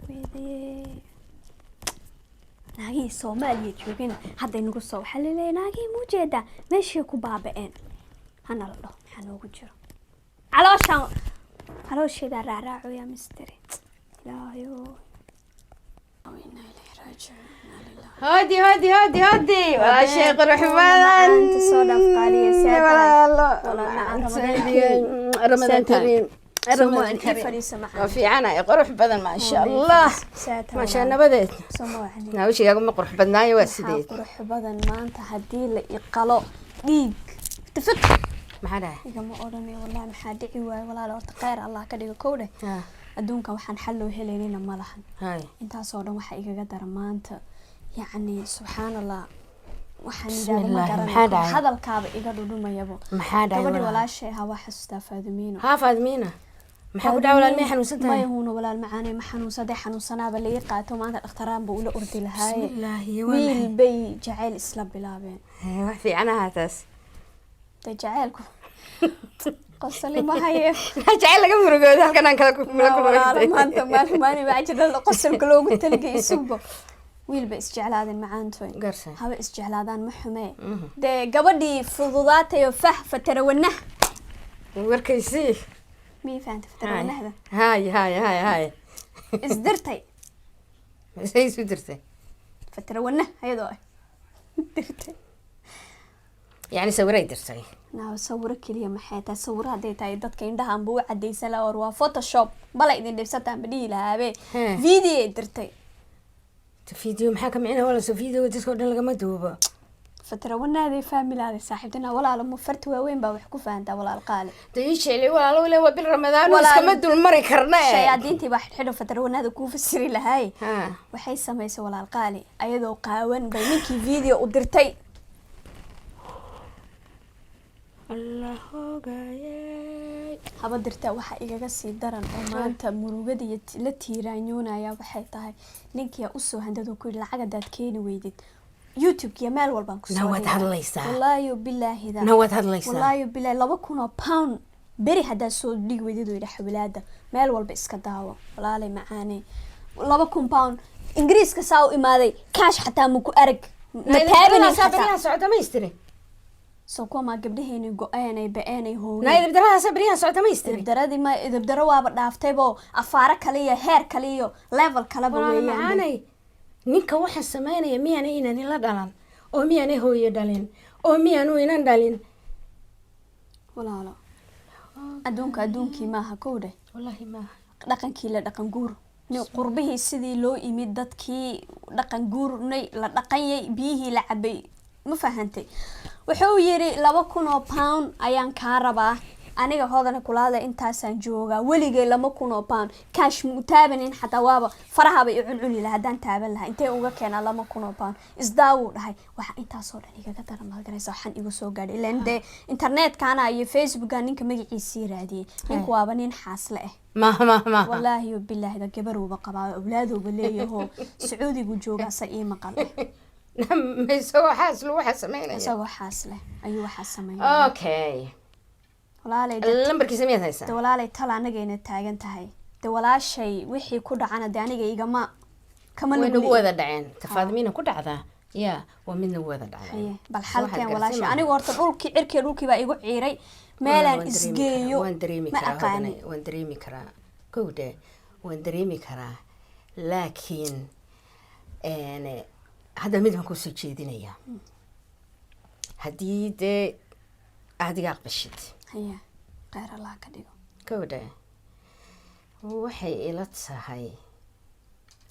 weydii naagii Soomaaliya joogeen hadda inagu soo waxa la leeyahay naagii muujeeda meeshii ku baaba'een hana la dhaho maxaa noogu jiro caloosheeda raaraaco ya misteri ilaahayo awina ilaahi raajic هادي ولا شيء قرح بدن انت صدف قاليه رمضان كريم رمضان كريم وفي عنا قرح بدن ما شاء الله ما شاء الله بدت ناوش يا قم قرح بدناي واسديد قرح بدن ما انت هدي لي قلو ديق تفك ما حدا ما اورني والله ما حدعي واي والله لو تقير الله كدغ كوده adduunka waxaan xal loo heleynina ma lahan intaas oo dhan waxa igaga darmaanta yani subhanallah waxaan yiraahdaa ma garanay hadalkaaba iga dhudhumayabo gabadhi walaashay ha wax xasuustaa Faadimiina maxaa ku dhaawlaan ma xanuunsantahay ma huuna walaal macaanay ma xanuunsaday xanuunsanaaba la qaato maanta dhakhtaraan buu ula ordi lahaay wiil bay jacayl isla bilaabeen wax fiican taas jacaylku قصلي ما هي جعل لك مرقود هلكن أنا كذا ما بعد قصل كلو قلت لك يسبه ويل بإسجعلادن معانتوين هذا إسجعلادان محمي ده قبدي فضوضات يفه فترونه وركيسي مين فهمت فترونه هذا هاي إصدرتي زي سدرتي فترونه هيدا درتي يعني سوري درتي ناو صورك لي ما حيتا صورها ديتاي dadka indhahan buu cadeysay la war waa photoshop bala idin dhibsataan badii laabe video dirtay video maxaa ka micna wala soo video dadka dhan laga maduuba fatara wanaadi family saaxiibtana walaalo ma farti waaweyn baa wax ku fahantaa walaal qaali deeyay walaalo ilaa waa bil ramadaan iska madul mari karna shayaadiintii baa xidho fatara wanaadi ku fasiri lahaay waxay sameysay walaal qaali ayadoo qaawan bay ninkii video u dirtay الله غايي haba dirta waxa igaga sii daran oo maanta murugada iyo la tiiraanyoonaya waxay tahay ninkii u soo handado ku lacag dad keeni weydid YouTube iyo meel walbaan ku soo nawad hadlaysaa wallahi billahi da nawad hadlaysaa wallahi billahi 2,000 pound beri hada soo dhig weydid ila xawlaada meel walba iska daawo walaalay macaani 2,000 pound ingiriiska saa u imaaday cash xataa ma ku arag ma taabani sabriya socda ma istiri سوكو ما قبلهين قايني بقاني هو نايد بدرها صبريها سعودة ما يستري بدرادي ما إذا بدروا بدافتيبو أفارة كليه هير كليه ليفل كلابو ويان معاني نينكا واحد سمايني يمياني إنا نلا دالان أو مياني هو يدالين أو ميانو إنا دالين ولا لا أدونكي ما هكوده والله ما لكن كيلا لكن جور قربه سيدي لو يمدت كي لكن جور ني لكن بيه لعبي ما فهمتي wuxuu yiri 2,000 pound ayaan ka rabaa aniga hoodana kulaada intaasaan jooga waligay 2,000 pound cash mu taabanin xataa waaba farahaba i cuncuni la hadaan taaban lahaa intee uga keenaa 2,000 pound isdaawu dhahay waxa intaas oo dhan igaga daran malgaraysa waxaan igu soo gaadhay ilaan de internet kana iyo facebook ninka magaciisa raadiyay ninku waaba nin xaasle ma wallahi billahi da gabaruba qabaa awlaadooba leeyahay sacuudigu jooga sa ii maqal ما يسوي حاسل وحا سمينا يسوي حاسله أيوة حا سمينا أوكي ولا لي لمبركي سميها هيسا ولا لي طلع نجينا تاجن تهاي ولا شيء وحي كود عنا داني جاي جماعة كمان وين هو ذا دعين تفاضمين كود عذا يا ومن هو ذا دعين بالحال كان ولا شيء أنا ورت روكي بقى يقول عيري مالا إسجيو ما أقاني وندريمي كرا كوده وندريمي كرا لكن أنا هذا مدهم كوسي جدينية هديد أهدي قبشت هي غير الله كديو كوده وحي إلتها هاي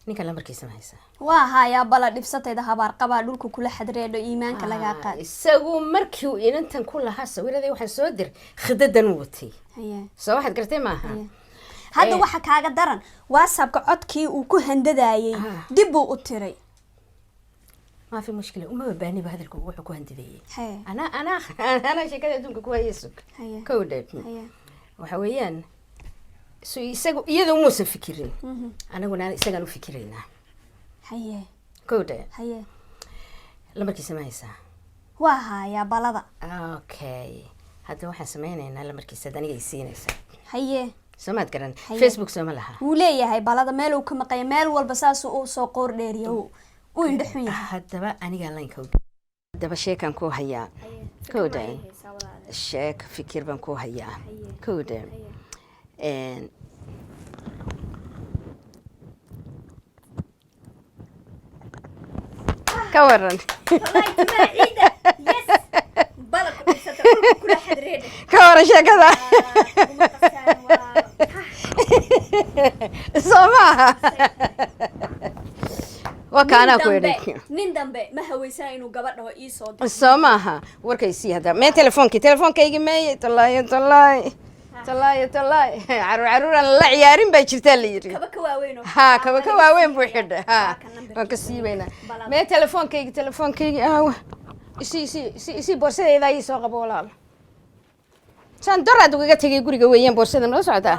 نيكلا مركز ما هيسا وها يا بلا دبسته ده هبار قبا دولك كل حد ريدو إيمانك لقا قاد سو مركيو إن أنت كلها سويرة ذي واحد سودر خدد نوتي هي سو واحد قرتي معها هذا واحد كاغا درن واسابك عدكي وكو هنددايي دبو أتري ما في مشكلة وما بباني بهذا الكوع كوهن تذي أنا شيء كذا دونك كويسك كودة وحويان سو يسقو يدو موسى فكرين أنا قلنا يسقو فكرين هي كودة هي لما كيسمعي سا وها يا بلدا أوكي هذا واحد سمعنا إن لما كيسداني يسين سا هي soomaad garan Facebook sooma laha wuu leeyahay balada meel uu ka maqay meel walba saas uu soo qoor dheeriyo uu indhaxun yahay haddaba aniga line-ka haddaba sheekan ku hayaa kooda sheek fikir baan ku hayaa kooda ka waran ka waran sheekada soo maaha wakaanaa ku idhi nin dambe ma haweysaa inuu gabadhaho ii soo diro soo maaha warkaysii hadda mee telefoonkaygii meeye tallaayo caruuraan la ciyaarin baa jirtaa la yidhi ha kaba ka waaweyn buu xidha ha waan ka siibaynaa mee telefoonkaygii aawa isii boorsadeydaa ii soo qabo walaalo saan doraad ugaga tegay guriga weeyaan boorsada noo socdaa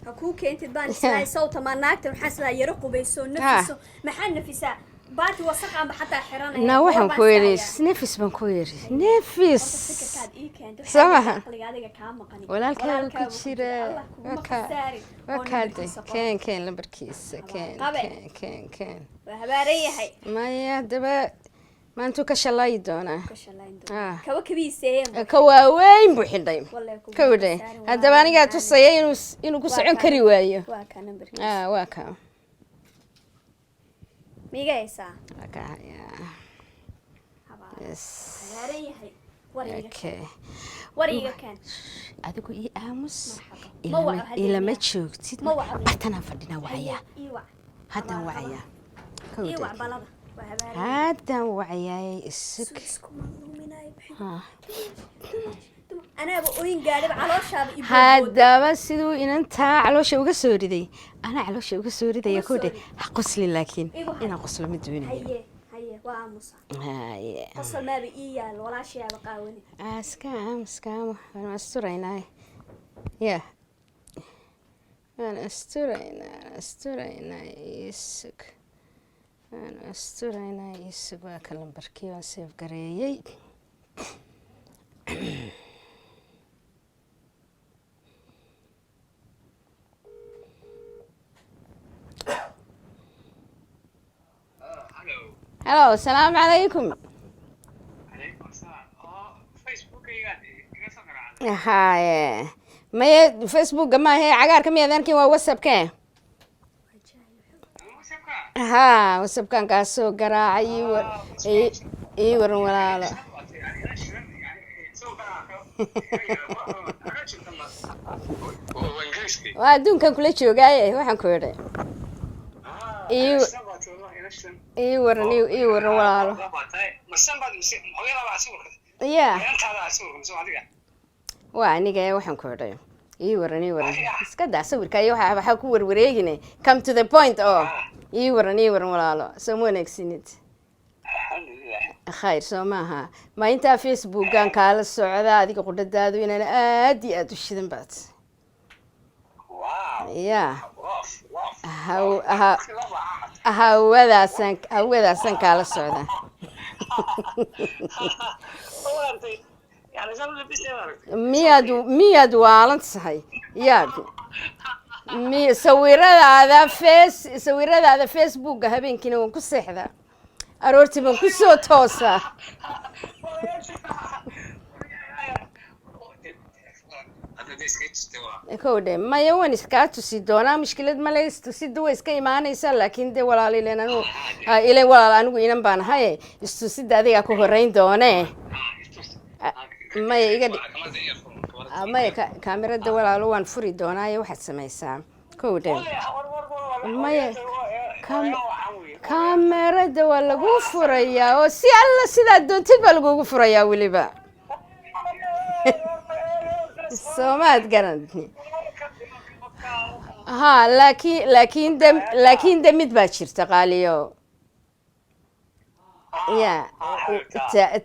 ha kuu keentid baan islaahay sawta maa naagta waxaa islaa yaro qubayso nafiso maxaa nafisaa baati wasaqaanba xataa xiranaya naa waxaan ku yidhi nefis baan ku yidhi nefis samaha walaalkaaga ku jira wakaade keen lambarkiisa keen waa habaaran yahay maya haddaba maantuu ka shalaayi doonaa kaba kabiiseeye ka waaweyn buu xidhay kawdhe haddaba anigaa tusaya inuu ku socon kari waayo waa ka miiga haysaa wariga keen adigu ii aamus ilama joogtid bartanaan fadhinaa wacayaa haddaan wacayaa haddaan wacayaayay isug haddaba siduu inantaa caloosha uga soo riday anaa caloosha uga soo ridaya kodhe ha qoslin laakiin inaan qoslo ma doonayo askaamo waan asturaynaa ya waan asturaynaa isug waan asturaynaa isug waa ka lambarkii waan seef gareeyey halo asalaamu calaykum haye maye facebooka maahe cagaarka miyadankin waa whatsappke ha whatsappkan kaasoo garaacay ii waran walaalo waa adduunkan kula joogaaye waxaan ku idhay ii waran walaalo ya waa aniga waxaan ku idhay ii waran iska daa sawirka iyo waxaa ku warwareegine come to the point oo ii waran walaalo soo ma wanaagsanid khayr soo maaha ma intaa facebookan kaala socda adiga qudhadaadu inaan aad iyo aad u shidan baad ya hawadaasan kaala socda miyaad waalan tahay yaad sawiradaada facebooka habeenkiina waan ku seexdaa aroortii baan ku soo toosaa kowdhe maya waan iskaa tusi doonaa mushkilad male istusida way iska imaanaysaa laakiin dee walaal ilen walaal anigu inan baan ahaye istusida adigaa ku horeyn doonee maya maya kaamirada walaalo waan furi doonaayo waxaad samaysaa kowdhe maya kaamerada waa lagu furayaa oo si alla sidaad doontid baa lagugu furayaa weliba soomaad garan ha laakiin de mid baa jirta qaaliyo ya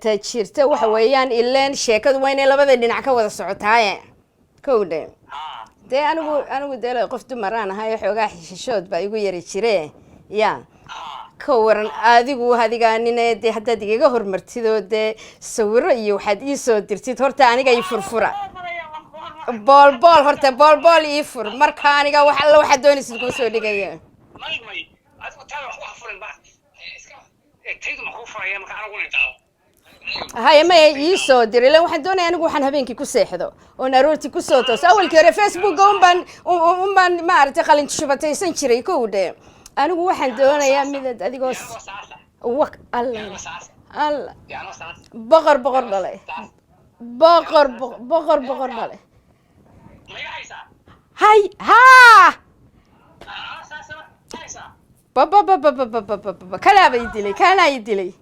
ta jirta waxa weeyaan ileen sheekadu waa inay labada dhinac ka wada socotaaye kowdhe dee anigu dee qof dumaraan ahay xoogaa xishood baa igu yari jire ya ka waran adigaa nine dee haddaad igaga hormartid oo dee sawiro iyo waxaad ii soo dirtid horta aniga i furfura bool horta bool ii fur marka aniga wax alla waxa doonaysid ku soo dhigaya may adigu taa wax furin ba iska taydu ma ku furaya marka anigu intaa هاي ما يسودر لو واحد دوني أنا وحنا هبينكي كسيحدو ونروتي كسوتوس أول كير فيسبوك ومن ما أعرف خلينا نشوف تيسن شري كوده أنا واحد دوني يا ميد أديكوس وق الله الله بقر ضلي بقر ضلي هاي ها بابا كلا يدلي كلا يدلي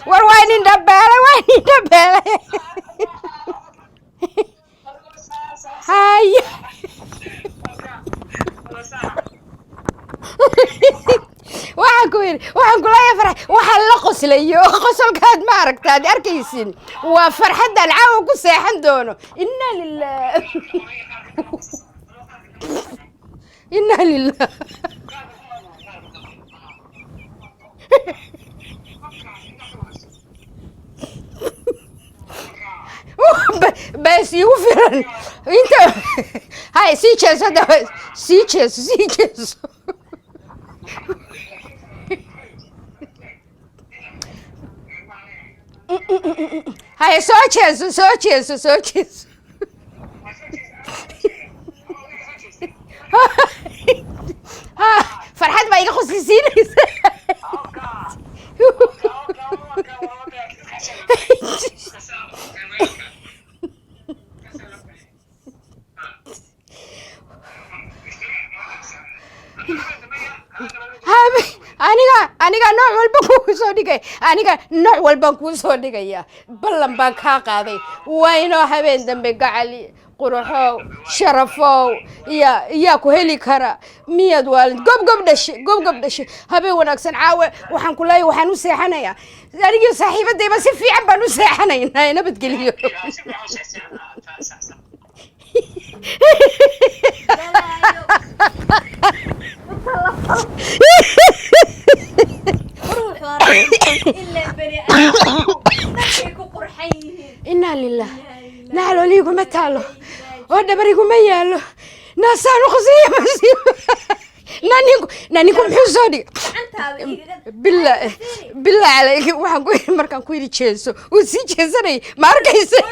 وين دبالة هاي waxaan kula yahay waxaan la qoslayo qosolkaad ma aragtaad arkaysin waa farxadda alcaawa ku seexan doono inna lillaah بس يوفرن انت هاي سيجلس هذا سيجلس هاي سوتشيس فرحت ما يخص سينيس aniga nooc walba kuu soo dhigaya ballan baan kaa qaaday waa inoo habeen dambe gacali quruxow sharafow yaa ku heli kara miyaad waalid gob dhashay habeen wanaagsan caawe waxaan ku leeyahay waxaan u seexanayaa anigii saaxiibadayba si fiican baan u seexanaynaa nabadgeliyo إنا لله نعلو ليكم متالو ودبريكم ما يالو ناسانو خصية مسيب نانيكم حسودي بالله عليك waxaan ku yiri markaan ku yiri jeeso oo si jeesanay ma arkaysay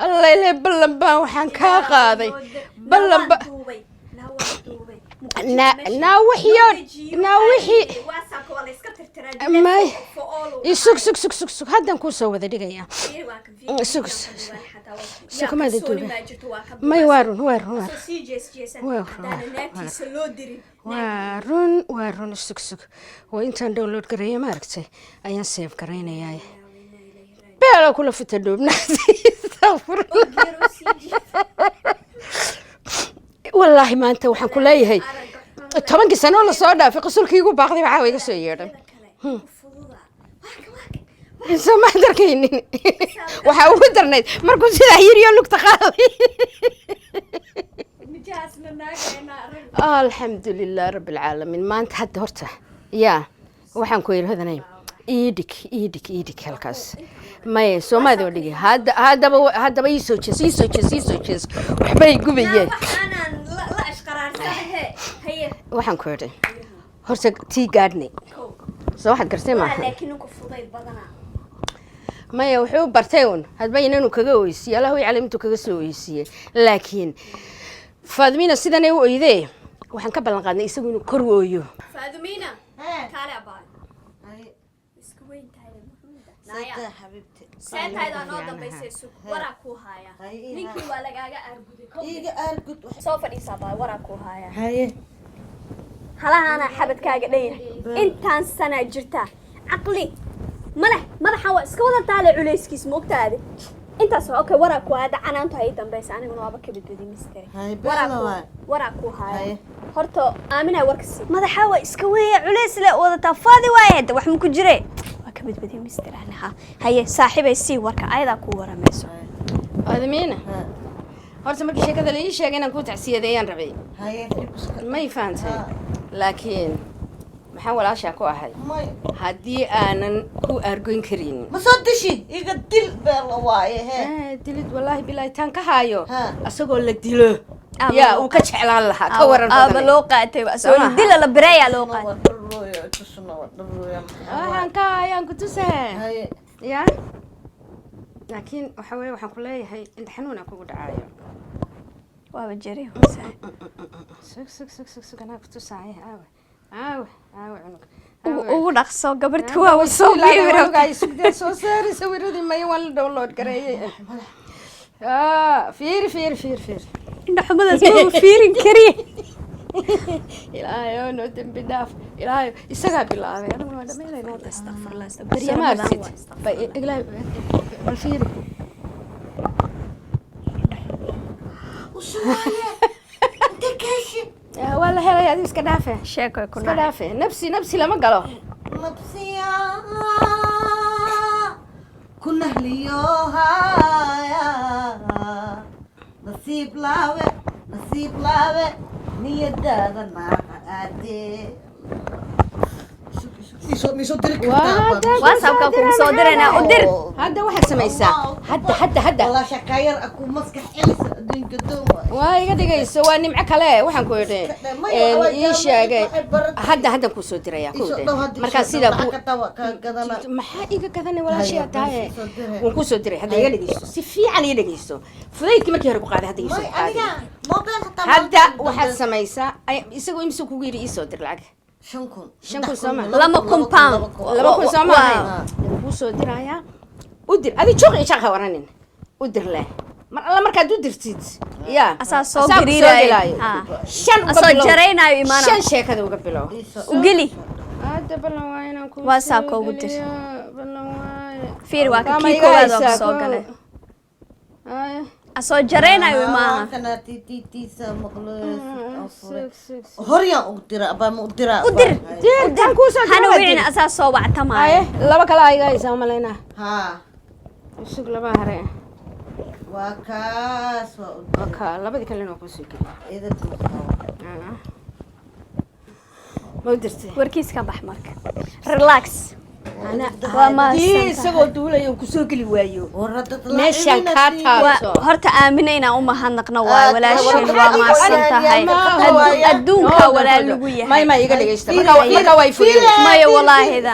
الله ballan baan waxaan ka qaaday ballan ba سك هذا نكون سوى ذا سك ما ذي ما يوارون وارون سك وانت داونلود قريه ما ركتي ايان سيف قرينا ياي بلا كل في الدوب ناسي استغفر والله ما انت waxaan ku leeyahay 10 sano la soo dhaafay qasulkiigu baaqday waxa way ka soo yeedhay insa ma darkaynin waxa ugu darnayd markuu sida yiriyo lugta qaaday mijaasna naagayna alxamdulillah rabbil alamin maanta hadda horta yaa waxaan ku yiraahdanay iidik halkaas may Soomaali oo dhigi hadaba ii soo jees waxbay gubayeen waxaan ku yidhi horta tii gaadhnay soo waxaad gartay maaha laakiin ku fuday badana maya wuxuu bartay hadba inuu kaga oysiyo Allah way calaamadu kaga soo oysiye laakiin Faadimiina sidan ay u oyday waxaan ka ballan qaadnay isagu inuu kor ooyo Faadimiina kaale abaa isku weyn tahay Naya حبيبتي ساعتها نoo dambaysay sug wara ku haya ninkii waa lagaaga argud soo fadhiisa baa wara ku haya haye halahana xabadkaaga dheeyahay intaan sana jirta aqli madaxa waa iska wada taale culeyskiis moogtaade intaas okay wara ku hada canaantu ay dambaysa aniguna waaba ka badbadi misteri wara ku haya horto aamina warkasi madaxa waa iska weeye culeys la wada tafaadi waayada wax ma ku jiree كبد مستر أنا هي صاحبي سي ورك أيضا كورة مسوا هذا مين horta markii sheekada la ii sheegay inaan ku tacsiyadeeyaan rabay may fahantay laakiin maxaan walaashaa ku ahay haddii aanan ku argoyn karin ma soo dishid iga dil baa la waaye he dilid wallaahi bilaahi taan ka haayo asagoo la dilo yaa uu ka jeclaan lahaa ka waran badan loo qaatay asagoo la dilo la bireeya loo qaatay waxaan ka hayaan ku tusahay yaa laakiin waxa weeye waxaan ku leeyahay inta xanuuna kugu dhacayo waaba jari sug anaa ku tusaaya aawe cunug ugu dhaqso gabadhka waa soo soo saari sawiradii maya waan la download gareeyey fiiri indha xumadaas ma fiirin kariye ilaahay oo noo dembi dhaaf ilaahay isagaa bilaabay anigu waa dhameynayna bal fiiri waa la helay adigu iska dhaafe sheeko ku iska dhaafe nafsi lama galo nafsiya ku nahliyo haya nasiib laawe niyadaada maaha aadee whatsappka kugu soo dirayna u dir hadda waxaad samaysaa hadda wala shaqayar aku maskax celisa adduunka doon waa iga dhigayso waa nimco kale waxaan ku yidhi ii sheegay hadda kuu soo diraya markaa sidaa maxaa iga gadanay walaashay tahay waan kuu soo diray hadda iga dhigayso si fiican iga dhigayso fudaydkii markii hore ku qaaday hadda iisoo qaaday hadda waxaad samaysaa isagoo imsuu kugu yidhi iisoo dir lacag 5,000 soma 2,000 pound 2,000 soma kuu soo dirayaa u dir adi joog shaqo waranin u dir leh mar alla markaad u dirtid yaa asaa soo gariiraayo shan asoo jaraynayo imaana shan sheekada uga bilow u geli hadda balan waa inaan ku whatsappka ugu dir balan waa fiir waa ka kii koowaad oo soo galay asoo jaraynayo imaana kana titiisa maqloos horyaan u dira abaa ma u dira u dir tan ku soo hana weyn asaa soo wactamaayo laba kala ayga haysaa malayna ha usug laba hare waa kaas waa ka labadii kale inoo ku soo ida ma dirtay warkiis ka bax marka relax waa ma isagoo duulayo ku soo gali waayo meeshan ka taabto horta aaminayna uma hadnaqna waa walaashin waa maasan tahay adduunka walaal lagu yahay ma iga dhageysta marka way fuulay maya walaahida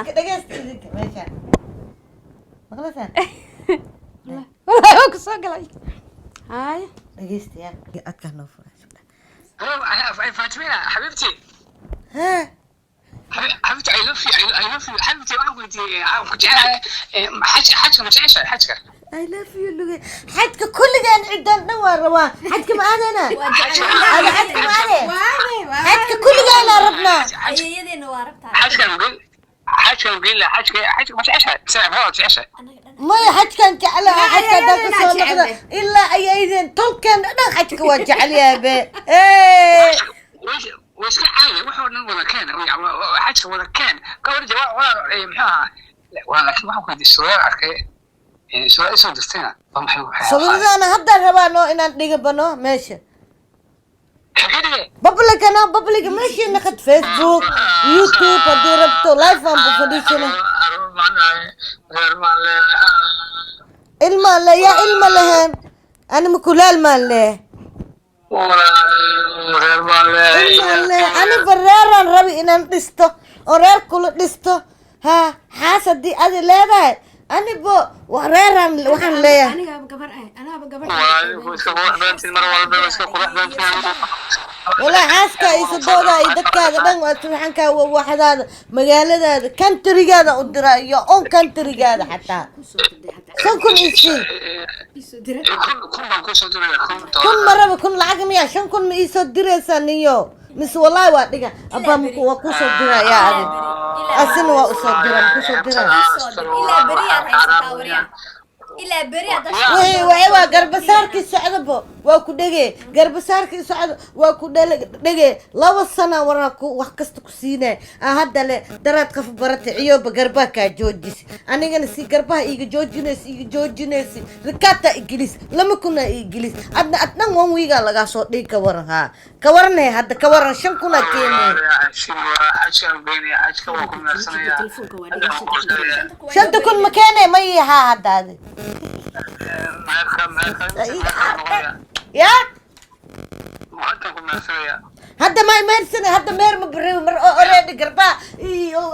والله ku soo galay هاي dhageystayaa adka noo furay فاطمه حبيبتي ها حبيبتي I love you حبيبتي waxaan weydiiyay ku jecelahay xajka ma jeceshahay xajka I love you lugu xajka kulligaan cidan dhan waa rabaa xajka ma aadana xajka ma aadana xajka kulligaan rabnaa ayadeena waa rabtaa حجك نقول له حجك ما تعيشها سنة تعيشها ما حجك انت على حجك داك الصوت الا ايدين تلكن انا حجك وجع عليها به ايه وش عالي وحنا ولا كان حجك ولا كان قبل جواب ولا محاها ولكن ما هو كان السؤال عركي يعني سؤال اسمه دستينا صدقني انا هدا ربانو ان دغبنو ماشي بابليك انا بابليك ماشي ناخد فيسبوك يوتيوب ودي ربطو لايف ام بفديشنا المال يا المال لهن انا مكولال مال له انا بريران ربي ان دستو اورير كل دستو ها حاسدي ادي لهداي أنا بو وريران وحن ليه أنا بقبر أنا بقبر ولا حاسكا يسدودا يدكاga dhan waa suuxanka waxadaada magaaladaada kantrigaada u dira iyo on kantrigaada xataa kun isi kun maraba kun lacag miya 5 kun ma isoo diraysan iyo mis wallahi waa dhiga abba muku waa ku soo diraya adin asina waa u soo dira ku soo dira ila bariya haysta wariya ila bariya way waa garbasaarkii socdabo waa ku dhege garbasaarka socod waa ku dhege 2 sano waraa ku wax kasta ku siinay hadda le daraad qaf barata ciyoba garbaha ka joojis anigana si garbaha iga joojinaysi rikata iglis lama kuna iglis adna wan wiiga laga soo dhig ka waran ka waranay hadda ka waran 5 kuna keenay shanta kun ma keenay ma yaha hadda يا هذا ما يمرسني هذا مير مبرر مر أوريدي قربا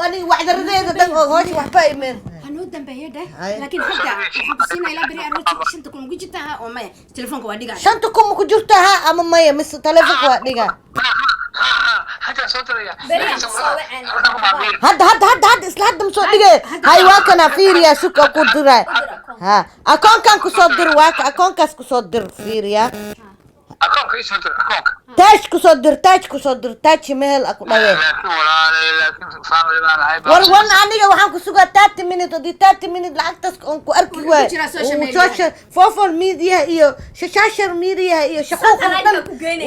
أنا واحد رديت ده هوش وحبا يمر أنا ودم بيده لكن هذا حبسينا إلى بري أروح شنتكم وجدتها أو ما تلفونك واديها شنتكم وجدتها أما ما يمس تلفونك واديها هذا صوت يا هذا إسلام صوت دقيقة هاي واكنا فيريا سكا كودرا ها أكون كان كصدر واك أكون كاس كصدر فيريا أكون كيس صدر أكون تاج كصدر تاج مهل أكو داوي لكن فاميلي ما هاي ورwan aniga waxaan ku sugaa 30 minutes oo 30 minutes lacagtaas aan ku arki waay social media iyo social media iyo shaqo dhan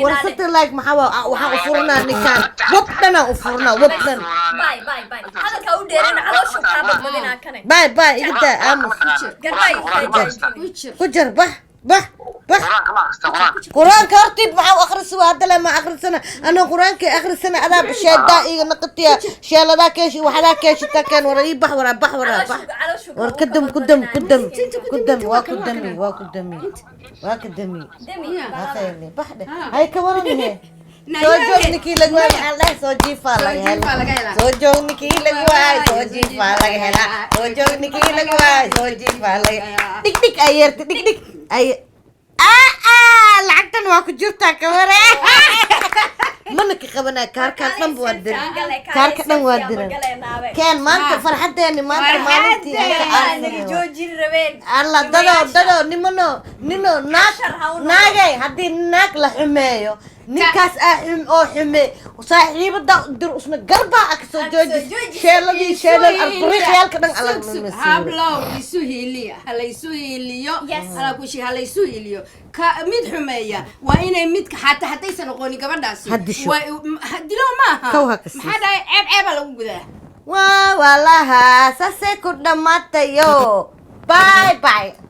warsata like maxaa waxaan u furnaa ninkan wabdana u furnaa wabdan باي hadalka u dheerana caloosha ka badbadina kana باي igada aamus garbay ku jar bah قرآن كارتيب معه أخرسوا هذا لما أخرسنا أنا قرآن كأخرسنا أنا بشيء دائما نقطيا شيء لا كيش وحلا كيش تكن ورا بح وركدم واكدمي هاي بحده هاي كورني سوجوني كي لقوا الله سوجي فالله سوجوني كي لقوا سوجي فالله سوجوني كي لقوا سوجي فالله ديك أيرت ديك أي لعقتن واكو جرتا كوري منك خبنا كاركان بودر كاركان بودر كان مانت فرحتني مانتي جوجي ربين الله ددو نينو ناغي هدي ناك لحميو ninkaas oo xime saaxiibada dir usna garba akso jooji sheelal arbriqyalka dhan ala hablo isu hiliya hala isu hiliyo hala ku shi hala isu hiliyo ka mid xumeeya waa inay mid xataa hadaysan aqooni gabadhaasi waa dilo maaha maxaa dhaay ceeb lagu gudaa waa wallaha saase ku dhamaatayo bye